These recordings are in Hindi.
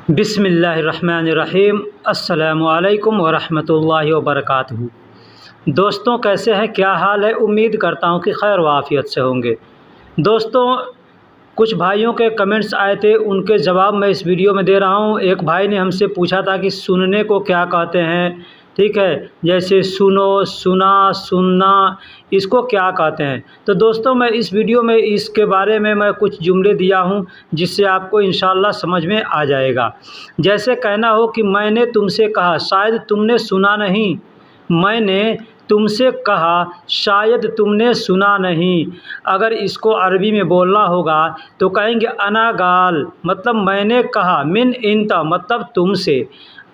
बिस्मिल्लाहिर्रहमानिर्रहीम। अस्सलामुअलैकुम वरहमतुल्लाहि वबरकातुहू। दोस्तों, कैसे हैं? क्या हाल है? उम्मीद करता हूं कि खैर वाफ़ियत से होंगे। दोस्तों, कुछ भाइयों के कमेंट्स आए थे, उनके जवाब मैं इस वीडियो में दे रहा हूं। एक भाई ने हमसे पूछा था कि सुनने को क्या कहते हैं, ठीक है, जैसे सुनो, सुना, सुनना, इसको क्या कहते हैं। तो दोस्तों, मैं इस वीडियो में इसके बारे में मैं कुछ जुमले दिया हूं, जिससे आपको इंशाअल्लाह समझ में आ जाएगा। जैसे कहना हो कि मैंने तुमसे कहा, शायद तुमने सुना नहीं। मैंने तुमसे कहा, शायद तुमने सुना नहीं। अगर इसको अरबी में बोलना होगा तो कहेंगे अना गाल, मतलब मैंने कहा, मिन इंता मतलब तुमसे,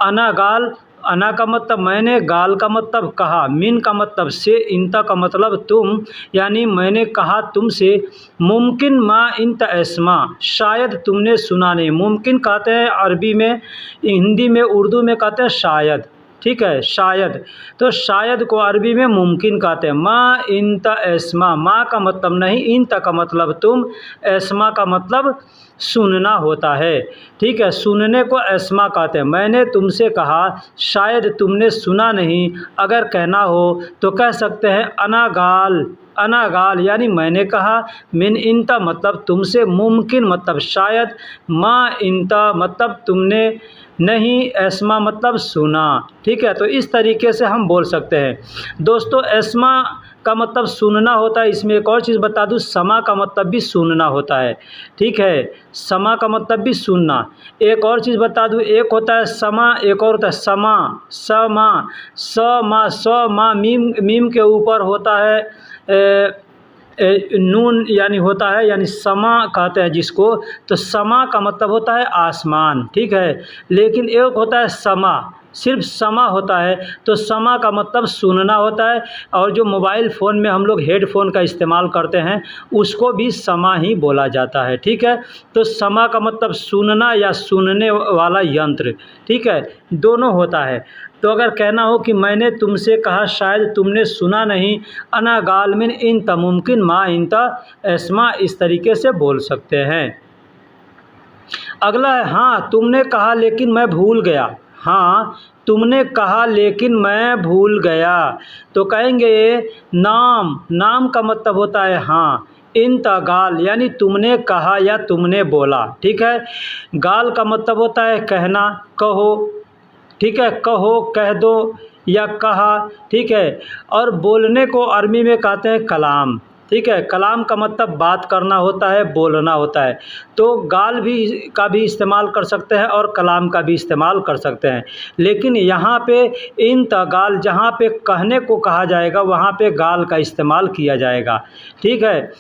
अना गाल, अना का मतलब मैंने, गाल का मतलब कहा, मिन का मतलब से, इंता का मतलब तुम, यानी मैंने कहा तुमसे। मुमकिन मा इंता एस्मा, शायद तुमने सुना नहीं। मुमकिन कहते हैं अरबी में, हिंदी में, उर्दू में कहते हैं शायद, ठीक है, शायद। तो शायद को अरबी में मुमकिन कहते हैं। मा इंता एस्मा, मा का मतलब नहीं, इंता का मतलब तुम, एस्मा का मतलब सुनना होता है, ठीक है। सुनने को एस्मा कहते हैं। मैंने तुमसे कहा, शायद तुमने सुना नहीं। अगर कहना हो तो कह सकते हैं अना गाल, अना गाल यानी मैंने कहा, मिन इंता मतलब तुमसे, मुमकिन मतलब शायद, मा इंता मतलब तुमने नहीं, एस्मा मतलब सुना, ठीक है। तो इस तरीके से हम बोल सकते हैं। दोस्तों, एस्मा का मतलब सुनना होता है। इसमें एक और चीज़ बता दूं, समा का मतलब भी सुनना होता है, ठीक है। समा का मतलब भी सुनना। एक और चीज़ बता दूं, एक होता है समा, एक और होता है समा। समा, समा, समा, मीम, मीम के ऊपर होता है नून, यानी होता है, यानी समा कहते हैं जिसको। तो समा का मतलब होता है आसमान, ठीक है। लेकिन एक होता है समा, सिर्फ समा होता है। तो समा का मतलब सुनना होता है। और जो मोबाइल फ़ोन में हम लोग हेडफोन का इस्तेमाल करते हैं, उसको भी समा ही बोला जाता है, ठीक है। तो समा का मतलब सुनना या सुनने वाला यंत्र, ठीक है, दोनों होता है। तो अगर कहना हो कि मैंने तुमसे कहा, शायद तुमने सुना नहीं, अना गाल मिन इंता, मुमकिन मा इंता एस्मा, इस तरीके से बोल सकते हैं। अगला है हाँ तुमने कहा लेकिन मैं भूल गया। हाँ तुमने कहा लेकिन मैं भूल गया। तो कहेंगे नाम, नाम का मतलब होता है हाँ। इंता गाल यानी तुमने कहा या तुमने बोला, ठीक है। गाल का मतलब होता है कहना, कहो, ठीक है, कहो, कह दो या कहा, ठीक है। और बोलने को अरबी में कहते हैं कलाम, ठीक है। कलाम का मतलब बात करना होता है, बोलना होता है। तो गाल भी का भी इस्तेमाल कर सकते हैं और कलाम का भी इस्तेमाल कर सकते हैं। लेकिन यहाँ पे इन गाल, जहाँ पे कहने को कहा जाएगा वहाँ पे गाल का इस्तेमाल किया जाएगा, ठीक है।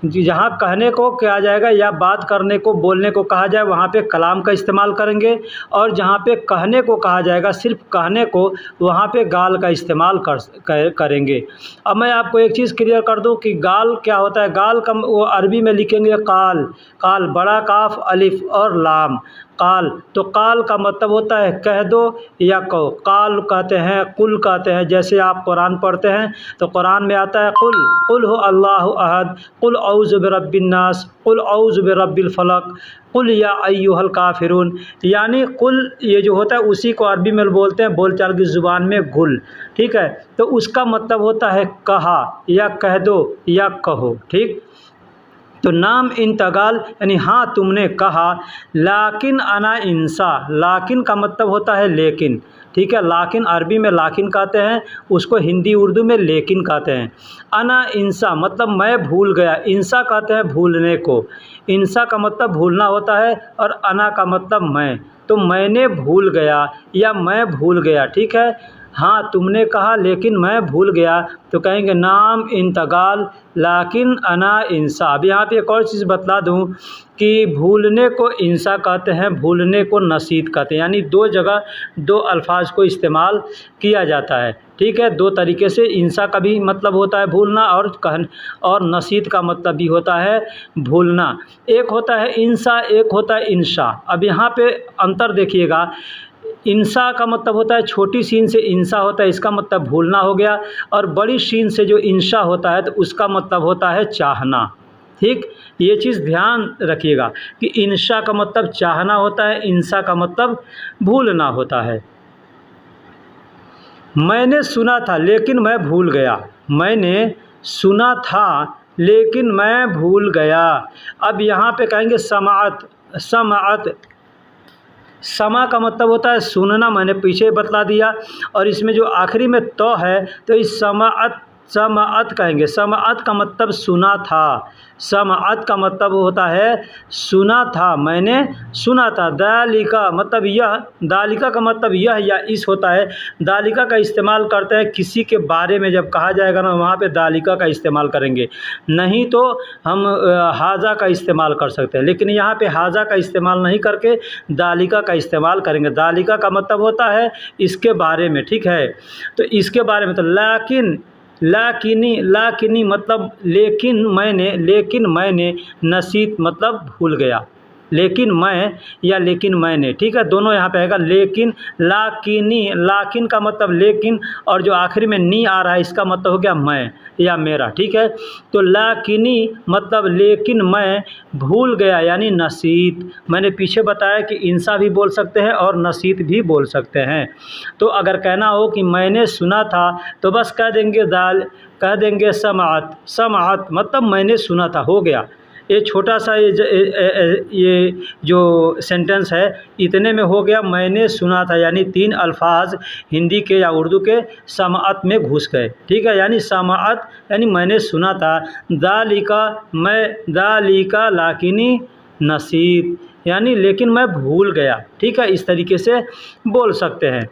जहाँ कहने को किया जाएगा या बात करने को, बोलने को कहा जाए, वहाँ पे कलाम का इस्तेमाल करेंगे। और जहाँ पे कहने को कहा जाएगा, सिर्फ कहने को, वहाँ पे गाल का इस्तेमाल करेंगे। अब मैं आपको एक चीज़ क्लियर कर दूँ कि गाल क्या होता है। गाल का वो अरबी में लिखेंगे काल, काल, बड़ा काफ, अलिफ और लाम, काल। तो काल का मतलब होता है कह दो या कहो। काल कहते हैं, कुल कहते हैं। जैसे आप कुरान पढ़ते हैं तो कुरान में आता है कुल, कुल हो अल्लाहु अहद, कुल औज़ु बिरब्बिन नास, कुल औज़ु बिरब्बिल फलक, कुल या अय्युहल काफिरून। यानी कुल ये जो होता है उसी को अरबी में बोलते हैं, बोलचाल की ज़ुबान में गुल, ठीक है। तो उसका मतलब होता है कहा या कह दो या कहो, ठीक। तो नाम इंतगाल यानी हाँ तुमने कहा। लाकिन अना इंसा, लाकिन का मतलब होता है लेकिन, ठीक है। लाकिन अरबी में लाकिन कहते हैं, उसको हिंदी उर्दू में लेकिन कहते हैं। अना इंसा मतलब मैं भूल गया। इंसा कहते हैं भूलने को। इंसा का मतलब भूलना होता है और अना का मतलब मैं। तो मैंने भूल गया या मैं भूल गया, ठीक है। हाँ तुमने कहा लेकिन मैं भूल गया। तो कहेंगे नाम इंतगाल लाकिन अना इंसा। अब यहाँ पे एक और चीज़ बतला दूँ कि भूलने को इंसा कहते हैं, भूलने को नसीत कहते हैं। यानी दो जगह दो अल्फाज को इस्तेमाल किया जाता है, ठीक है। दो तरीके से इंसा का भी मतलब होता है भूलना और नसीत का मतलब भी होता है भूलना। एक होता है इंसा, एक होता है इंशा। अब यहाँ पे अंतर देखिएगा। इंसा का मतलब होता है छोटी शीन से इंसा होता है, इसका मतलब भूलना हो गया। और बड़ी शीन से जो इंशा होता है तो उसका मतलब होता है चाहना, ठीक, ये चीज़ ध्यान रखिएगा कि इंशा का मतलब चाहना होता है, इंसा का मतलब भूलना होता है। मैंने सुना था लेकिन मैं भूल गया। मैंने सुना था लेकिन मैं भूल गया। अब यहाँ पे कहेंगे समाअत। समाअत, समा का मतलब होता है सुनना, मैंने पीछे बतला दिया। और इसमें जो आखिरी में तो है तो इस समाअत, समाअत कहेंगे। समाअत का मतलब सुना था। समाअत का मतलब होता है सुना था, मैंने सुना था। दालिका मतलब यह, दालिका का मतलब यह या इस होता है। दालिका का इस्तेमाल करते हैं किसी के बारे में जब कहा जाएगा ना, वहाँ पे दालिका का इस्तेमाल करेंगे। नहीं तो हम हाजा का इस्तेमाल कर सकते हैं, लेकिन यहाँ पे हाजा का इस्तेमाल नहीं करके दालिका का इस्तेमाल करेंगे। दालिका का मतलब होता है इसके बारे में, ठीक है। तो इसके बारे में तो लाकिन, लाकिनी, लाकिनी मतलब लेकिन मैंने नसीत मतलब भूल गया। लेकिन मैं या लेकिन मैंने, ठीक है, दोनों यहाँ पे आएगा। लेकिन, लाकिनी, लाकिन का मतलब लेकिन, और जो आखिरी में नी आ रहा है इसका मतलब हो गया मैं या मेरा, ठीक है। तो लाकिनी मतलब लेकिन मैं भूल गया, यानी नसीत। मैंने पीछे बताया कि इंसा भी बोल सकते हैं और नसीत भी बोल सकते हैं। तो अगर कहना हो कि मैंने सुना था तो बस कह देंगे कह देंगे समाअत। समाअत मतलब मैंने सुना था, हो गया। ये छोटा सा ये जो सेंटेंस है इतने में हो गया। मैंने सुना था यानी 3 अल्फाज हिंदी के या उर्दू के समाअत में घुस गए, ठीक है। यानी समाअत यानी मैंने सुना था। दालिका मैं, दालिका लाकिनी नसीत यानी लेकिन मैं भूल गया, ठीक है। इस तरीके से बोल सकते हैं।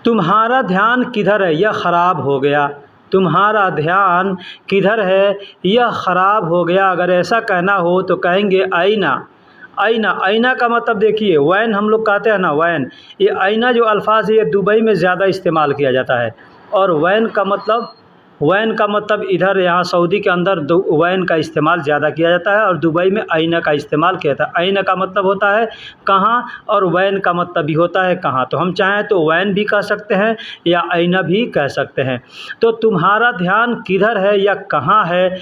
तुम्हारा ध्यान किधर है, यह ख़राब हो गया। तुम्हारा ध्यान किधर है, यह ख़राब हो गया। अगर ऐसा कहना हो तो कहेंगे आईना। आईना, आईना का मतलब देखिए वैन हम लोग कहते हैं ना, वैन। ये आईना जो अल्फाज है ये दुबई में ज़्यादा इस्तेमाल किया जाता है। और वैन का मतलब, वैन का मतलब इधर यहाँ सऊदी के अंदर वैन का इस्तेमाल ज़्यादा किया जाता है और दुबई में आईना का इस्तेमाल किया जाता है। आईना का मतलब होता है कहाँ और वैन का मतलब भी होता है कहाँ। तो हम चाहें तो वैन भी कह सकते हैं या आईना भी कह सकते हैं। तो तुम्हारा ध्यान किधर है या कहाँ है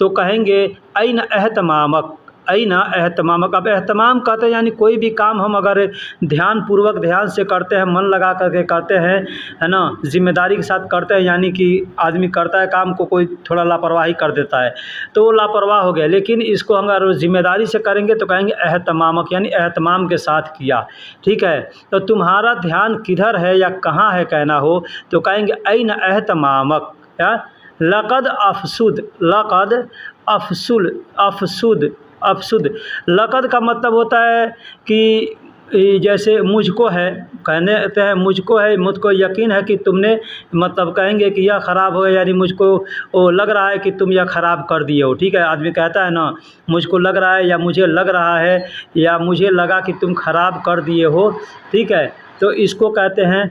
तो कहेंगे ऐन एहतमामक। ऐना एहतमामक। अब एहतमाम कहते हैं यानी कोई भी काम हम अगर ध्यान पूर्वक, ध्यान से करते हैं, मन लगा करके करते हैं, है ना, जिम्मेदारी के साथ करते हैं। यानी कि आदमी करता है काम को, कोई थोड़ा लापरवाही कर देता है तो वो लापरवाह हो गया। लेकिन इसको अगर जिम्मेदारी से करेंगे तो कहेंगे एहतमामक, यानी एहतमाम के साथ किया, ठीक है। तो तुम्हारा ध्यान किधर है या कहाँ है कहना हो तो कहेंगे ऐन एहतमामक। या लक़द अफ़सुद, लक़द अफ़सुल, अफ़सुद, अफ़सुद। लक़द का मतलब होता है कि जैसे मुझको है, कहने हैं मुझको है, मुझको यकीन है कि तुमने, मतलब कहेंगे कि यह ख़राब हो गया, यानी मुझको वो लग रहा है कि तुम यह ख़राब कर दिए हो, ठीक है। आदमी कहता है ना मुझको लग रहा है या मुझे लग रहा है या मुझे लगा कि तुम ख़राब कर दिए हो, ठीक है। तो इसको कहते हैं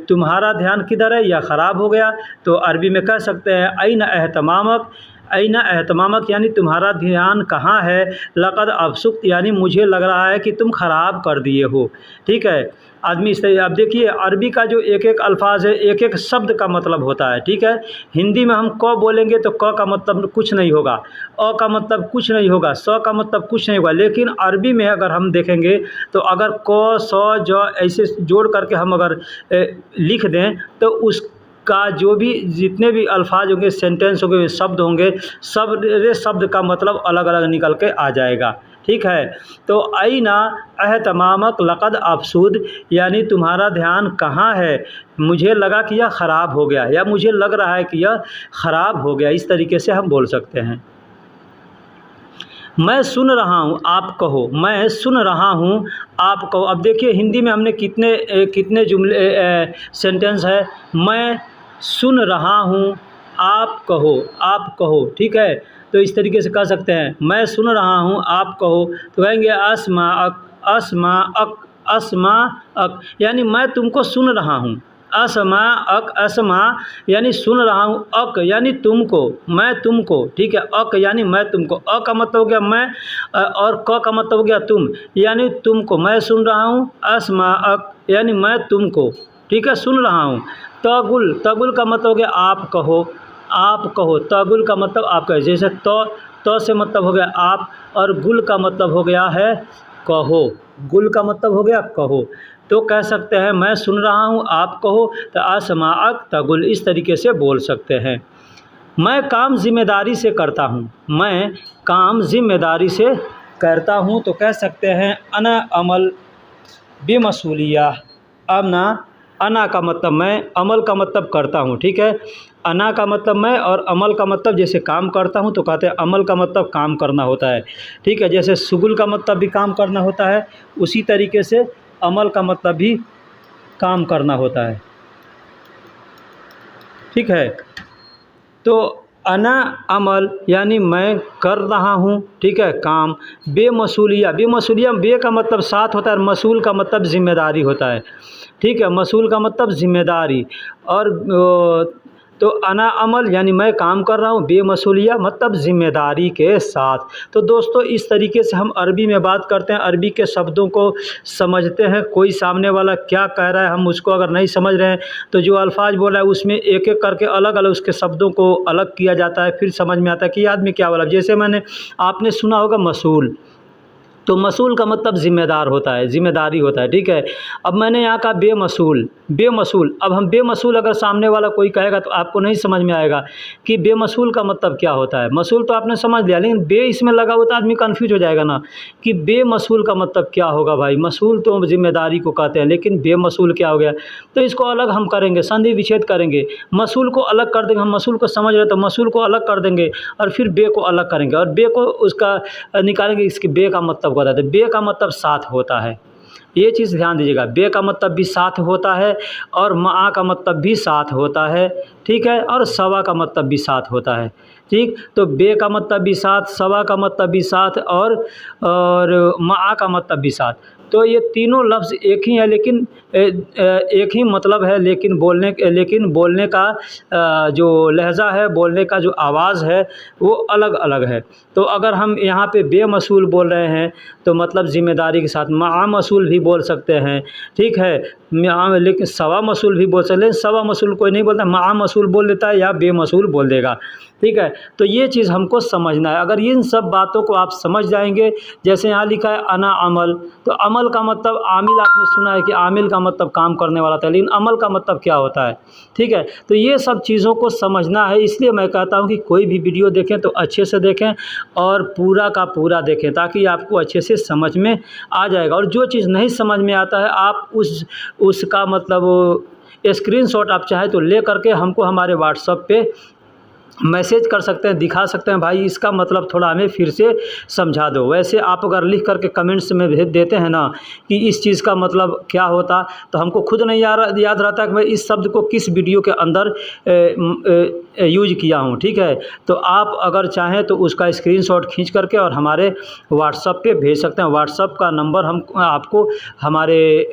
तुम्हारा ध्यान किधर है या ख़राब हो गया। तो अरबी में कह सकते हैं ऐन एहतमामक। ऐना एहतमामक यानी तुम्हारा ध्यान कहाँ है। लक़द अफ़सुक्त यानी मुझे लग रहा है कि तुम ख़राब कर दिए हो, ठीक है। आदमी इस तरह, अब देखिए अरबी का जो एक एक अल्फाज है, एक एक शब्द का मतलब होता है, ठीक है। हिंदी में हम क बोलेंगे तो क का मतलब कुछ नहीं होगा, अ का मतलब कुछ नहीं होगा, स का मतलब कुछ नहीं होगा। लेकिन अरबी में अगर हम देखेंगे तो अगर क, स, ज ऐसे जोड़ करके हम अगर लिख दें तो उस का जो भी जितने भी अल्फाज होंगे, सेंटेंस होंगे, शब्द होंगे, सब शब्द का मतलब अलग अलग निकल के आ जाएगा, ठीक है। तो ऐना एहतमामक लक़द अफ़सुद यानी तुम्हारा ध्यान कहाँ है, मुझे लगा कि यह ख़राब हो गया या मुझे लग रहा है कि यह ख़राब हो गया। इस तरीके से हम बोल सकते हैं। मैं सुन रहा हूँ आप कहो, मैं सुन रहा हूँ आप कहो। अब देखिए हिंदी में हमने कितने जुमले सेंटेंस है। मैं सुन रहा हूँ आप कहो, आप कहो, ठीक है। तो इस तरीके से कह सकते हैं मैं सुन रहा हूँ आप कहो। तो कहेंगे अस्मा अक, अस्मा अक, अस्मा अक यानी मैं तुमको सुन रहा हूँ। असमा अक, असमा यानी सुन रहा हूँ, अक यानी तुमको, मैं तुमको, ठीक है। अक यानी मैं तुमको, अ का मतलब हो गया मैं और क का मतलब हो गया तुम, यानी तुमको मैं सुन रहा हूँ। असमा अक यानी मैं तुमको, ठीक है, सुन रहा हूँ। तगुल, तगुल का मतलब हो गया आप कहो, आप कहो, तगुल का मतलब आप कहे, जैसे तो से मतलब हो गया आप, और गुल का मतलब हो गया है कहो। गुल का मतलब हो गया कहो। तो कह सकते हैं मैं सुन रहा हूँ, आप कहो, तो असमाअक तगुल, इस तरीके से बोल सकते हैं। मैं काम ज़िम्मेदारी से करता हूँ, मैं काम ज़िम्मेदारी से करता हूँ, तो कह सकते हैं अना अमल बेमसूलिया। अब ना, अना का मतलब मैं, अमल का मतलब करता हूँ, ठीक है। अना का मतलब मैं और अमल का मतलब जैसे काम करता हूँ, तो कहते हैं अमल का मतलब काम करना होता है, ठीक है। जैसे शुगुल का मतलब भी काम करना होता है, उसी तरीके से अमल का मतलब भी काम करना होता है, ठीक है। तो अना अमल यानी मैं कर रहा हूँ, ठीक है, काम। बेमसूलिया, बेमसूलिया, बे का मतलब साथ होता है और मसूल का मतलब ज़िम्मेदारी होता है, ठीक है। मसूल का मतलब ज़िम्मेदारी। और तो अना अमल यानी मैं काम कर रहा हूँ, बेमसूलिया मतलब ज़िम्मेदारी के साथ। तो दोस्तों इस तरीके से हम अरबी में बात करते हैं, अरबी के शब्दों को समझते हैं। कोई सामने वाला क्या कह रहा है, हम उसको अगर नहीं समझ रहे हैं तो जो अल्फाज बोल रहा है उसमें एक एक करके अलग अलग उसके शब्दों को अलग किया जाता है, फिर समझ में आता है कि ये आदमी क्या बोला। जैसे आपने सुना होगा मसूल, तो मसूल का मतलब ज़िम्मेदार होता है, ज़िम्मेदारी होता है, ठीक है। अब मैंने यहाँ कहा बेमसूल, बेमसूल। अब हम बेमसूल अगर सामने वाला कोई कहेगा तो आपको नहीं समझ में आएगा कि बेमसूल का मतलब क्या होता है। मसूल तो आपने समझ लिया, लेकिन बे इसमें लगा हुआ तो आदमी कन्फ्यूज हो जाएगा ना कि बेमसूल का मतलब क्या होगा। भाई मसूल तो ज़िम्मेदारी को कहते हैं, लेकिन बेमसूल क्या हो गया। तो इसको अलग हम करेंगे, संधि विच्छेद करेंगे, मसूल को अलग कर देंगे। हम मसूल को समझ रहे तो मसूल को अलग कर देंगे और फिर बे को अलग करेंगे और बे को उसका निकालेंगे। इसके बे का मतलब होता है, बे का मतलब साथ होता है, ये चीज़ ध्यान दीजिएगा। बे का मतलब भी साथ होता है और मा का मतलब भी साथ होता है, ठीक है। और सवा का मतलब भी साथ होता है, ठीक। तो बे का मतलब भी साथ, सवा का मतलब भी साथ और मा का मतलब भी साथ। तो ये तीनों लफ्ज़ एक ही है, लेकिन एक ही मतलब है, लेकिन बोलने का जो लहज़ा है, बोलने का जो आवाज़ है वो अलग अलग है। तो अगर हम यहाँ पे बेमसूल बोल रहे हैं तो मतलब ज़िम्मेदारी के साथ, मसूल भी बोल सकते हैं, ठीक है। लेकिन सवा मसूल भी बोल सकते हैं, लेकिन सवा मसूल कोई नहीं बोलता, मसूल बोल देता है या बेमसूल बोल देगा, ठीक है। तो ये चीज़ हमको समझना है। अगर इन सब बातों को आप समझ जाएंगे, जैसे यहाँ लिखा है अना अमल, तो अमल का मतलब आमिल, आपने सुना है कि आमिल का मतलब काम करने वाला था, लेकिन अमल का मतलब क्या होता है, ठीक है। तो ये सब चीज़ों को समझना है। इसलिए मैं कहता हूँ कि कोई भी वीडियो देखें तो अच्छे से देखें और पूरा का पूरा देखें, ताकि आपको अच्छे से समझ में आ जाएगा। और जो चीज़ नहीं समझ में आता है आप उसका मतलब स्क्रीनशॉट आप चाहे तो ले करके हमको हमारे व्हाट्सएप पे मैसेज कर सकते हैं, दिखा सकते हैं, भाई इसका मतलब थोड़ा हमें फिर से समझा दो। वैसे आप अगर लिख करके कमेंट्स में भेज देते हैं ना कि इस चीज़ का मतलब क्या होता, तो हमको खुद नहीं याद रहता कि मैं इस शब्द को किस वीडियो के अंदर यूज किया हूँ, ठीक है। तो आप अगर चाहें तो उसका स्क्रीनशॉट खींच करके और हमारे व्हाट्सएप पे भेज सकते हैं। व्हाट्सएप का नंबर हम आपको हमारे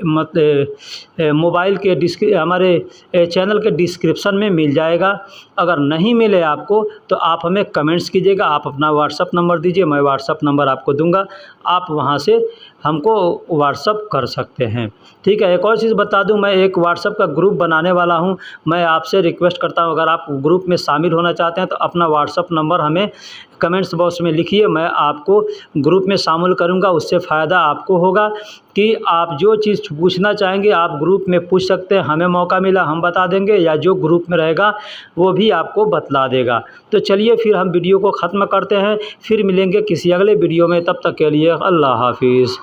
मोबाइल के हमारे चैनल के डिस्क्रिप्शन में मिल जाएगा। अगर नहीं मिले आपको तो आप हमें कमेंट्स कीजिएगा, आप अपना व्हाट्सएप नंबर दीजिए, मैं व्हाट्सएप नंबर आपको दूंगा, आप वहां से हमको व्हाट्सएप कर सकते हैं, ठीक है। एक और चीज़ बता दूं, मैं एक व्हाट्सएप का ग्रुप बनाने वाला हूं। मैं आपसे रिक्वेस्ट करता हूं, अगर आप ग्रुप में शामिल होना चाहते हैं तो अपना व्हाट्सएप नंबर हमें कमेंट्स बॉक्स में लिखिए, मैं आपको ग्रुप में शामिल करूंगा। उससे फ़ायदा आपको होगा कि आप जो चीज़ पूछना चाहेंगे आप ग्रुप में पूछ सकते हैं, हमें मौका मिला हम बता देंगे, या जो ग्रुप में रहेगा वो भी आपको बतला देगा। तो चलिए फिर हम वीडियो को ख़त्म करते हैं, फिर मिलेंगे किसी अगले वीडियो में। तब तक के लिए अल्लाह हाफिज़।